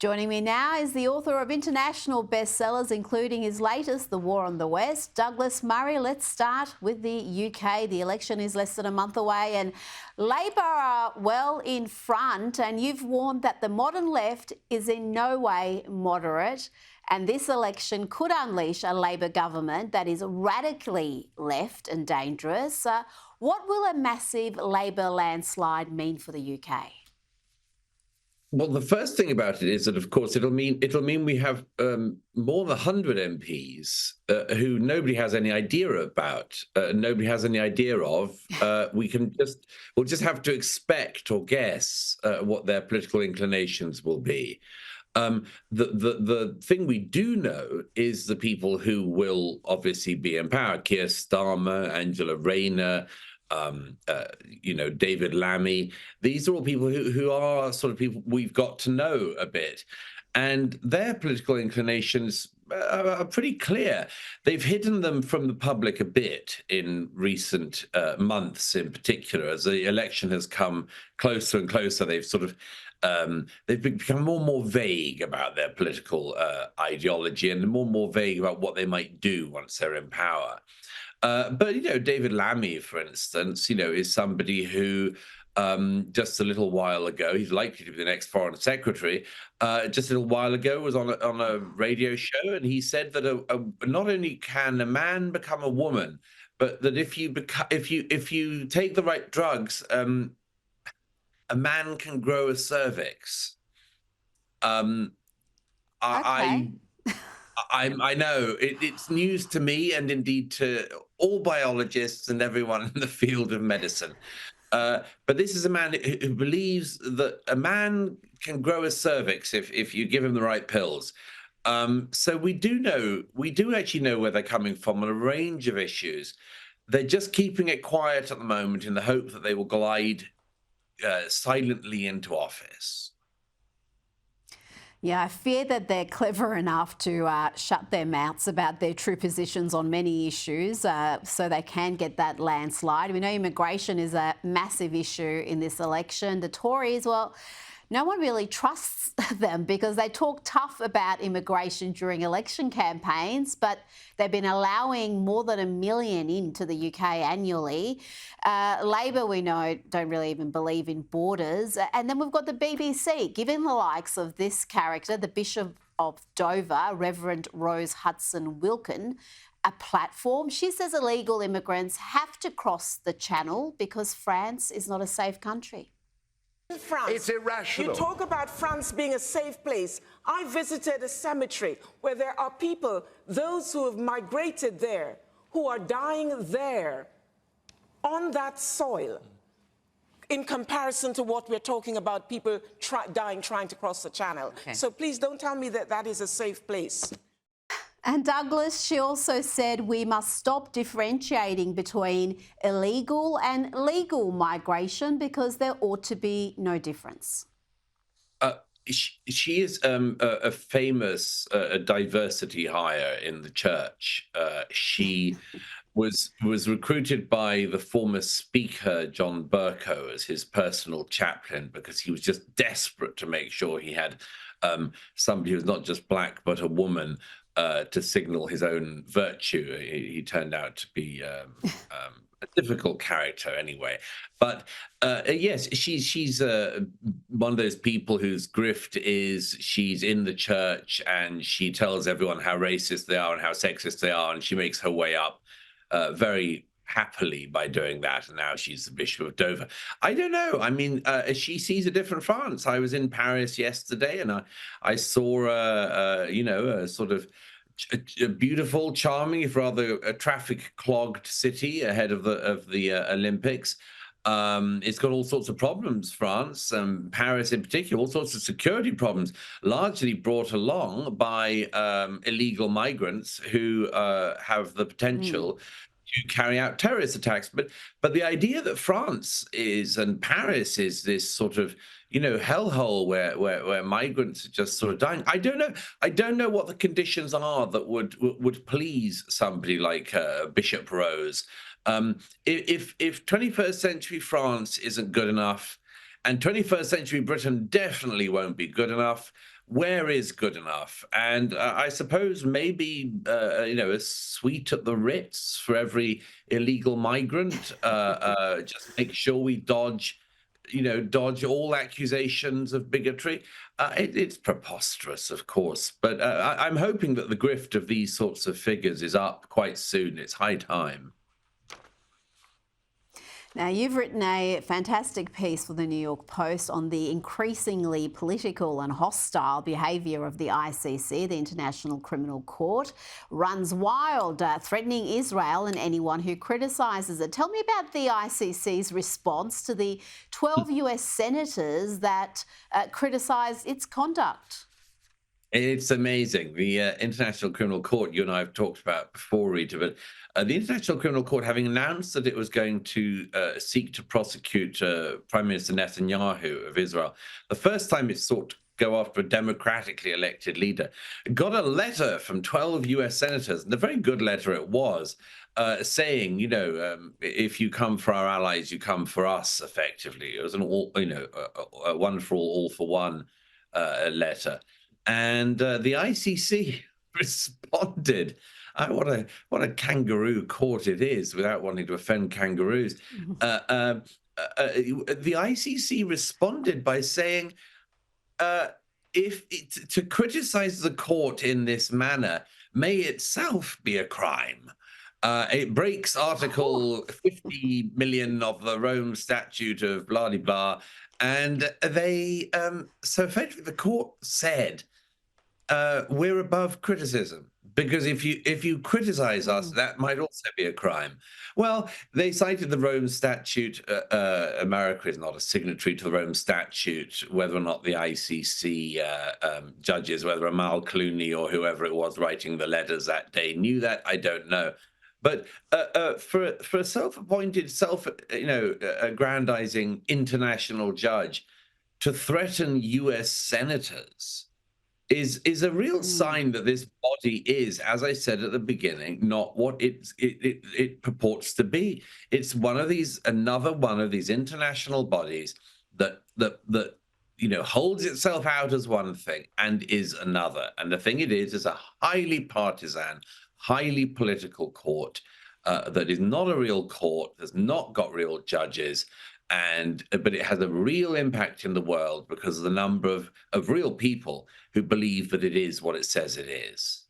Joining me now is the author of international bestsellers, including his latest, The War on the West, Douglas Murray. Let's start with the UK. The election is less than a month away and Labor are well in front, and you've warned that the modern left is in no way moderate, and this election could unleash a Labor government that is radically left and dangerous. What will a massive Labor landslide mean for the UK? Well, the first thing about it is that, of course, it'll mean we have more than 100 MPs who nobody has any idea about, nobody has any idea of. We'll just have to expect or guess what their political inclinations will be. The thing we do know is the people who will obviously be in power: Keir Starmer, Angela Rayner, David Lammy. These are all people who are sort of people we've got to know a bit. And their political inclinations are pretty clear. They've hidden them from the public a bit in recent months, in particular. As the election has come closer and closer, they've sort of they've become more and more vague about their political ideology and more and more vague about what they might do once they're in power. But David Lammy, for instance, is somebody who just a little while ago, he's likely to be the next foreign secretary. Just a little while ago, was on a radio show, and he said that not only can a man become a woman, but that if you take the right drugs, a man can grow a cervix. Okay. I know it's news to me, and indeed to all biologists and everyone in the field of medicine. But this is a man who believes that a man can grow a cervix if you give him the right pills. So we do actually know where they're coming from on a range of issues. They're just keeping it quiet at the moment in the hope that they will glide silently into office. Yeah, I fear that they're clever enough to shut their mouths about their true positions on many issues so they can get that landslide. We know immigration is a massive issue in this election. The Tories, well, no one really trusts them because they talk tough about immigration during election campaigns, but they've been allowing more than 1 million into the UK annually. Labor, we know, don't really even believe in borders. And then we've got the BBC giving the likes of this character, the Bishop of Dover, Reverend Rose Hudson Wilkin, a platform. She says illegal immigrants have to cross the Channel because France is not a safe country. France. It's irrational. You talk about France being a safe place. I visited a cemetery where there are people, those who have migrated there, who are dying there on that soil, in comparison to what we're talking about, people dying trying to cross the Channel. Okay. So please don't tell me that that is a safe place. And Douglas, she also said we must stop differentiating between illegal and legal migration because there ought to be no difference. She is a famous diversity hire in the church. She was recruited by the former Speaker, John Bercow, as his personal chaplain because he was just desperate to make sure he had somebody who was not just black but a woman to signal his own virtue. He turned out to be a difficult character anyway. But yes, she's one of those people whose grift is she's in the church and she tells everyone how racist they are and how sexist they are, and she makes her way up very happily by doing that, and now she's the Bishop of Dover. I don't know. I mean, she sees a different France. I was in Paris yesterday, and I saw a sort of a beautiful, charming, if rather a traffic-clogged city ahead of the Olympics. It's got all sorts of problems, France, Paris in particular, all sorts of security problems, largely brought along by illegal migrants who have the potential to carry out terrorist attacks. But the idea that France is and Paris is this sort of hellhole where migrants are just sort of dying. I don't know what the conditions are that would please somebody like Bishop Rose. If 21st century France isn't good enough, and 21st century Britain definitely won't be good enough, where is good enough? And I suppose maybe a suite at the Ritz for every illegal migrant. Just make sure we dodge all accusations of bigotry. It's preposterous, of course, but I'm hoping that the grift of these sorts of figures is up quite soon. It's high time. Now, you've written a fantastic piece for the New York Post on the increasingly political and hostile behaviour of the ICC, the International Criminal Court. Runs wild, threatening Israel and anyone who criticises it. Tell me about the ICC's response to the 12 US senators that criticised its conduct. It's amazing. The International Criminal Court, you and I have talked about before, Rita, but the International Criminal Court, having announced that it was going to seek to prosecute Prime Minister Netanyahu of Israel, the first time it sought to go after a democratically elected leader, got a letter from 12 US senators, and a very good letter it was, saying, if you come for our allies, you come for us, effectively. It was a one for all for one letter. And the ICC responded. What a kangaroo court it is, without wanting to offend kangaroos. The ICC responded by saying, to criticize the court in this manner may itself be a crime. It breaks Article 50 million of the Rome Statute of blah blah blah, and so effectively the court said, we're above criticism, because if you criticize us, that might also be a crime. Well, they cited the Rome Statute. America is not a signatory to the Rome Statute. Whether or not the ICC judges, whether Amal Clooney or whoever it was writing the letters that day knew that, I don't know. But for a self-appointed, aggrandizing international judge to threaten US senators is a real sign that this body is, as I said at the beginning, not what it purports to be. It's another one of these international bodies that holds itself out as one thing and is another. And the thing it is a highly partisan, highly political court that is not a real court, has not got real judges, but it has a real impact in the world because of the number of real people who believe that it is what it says it is.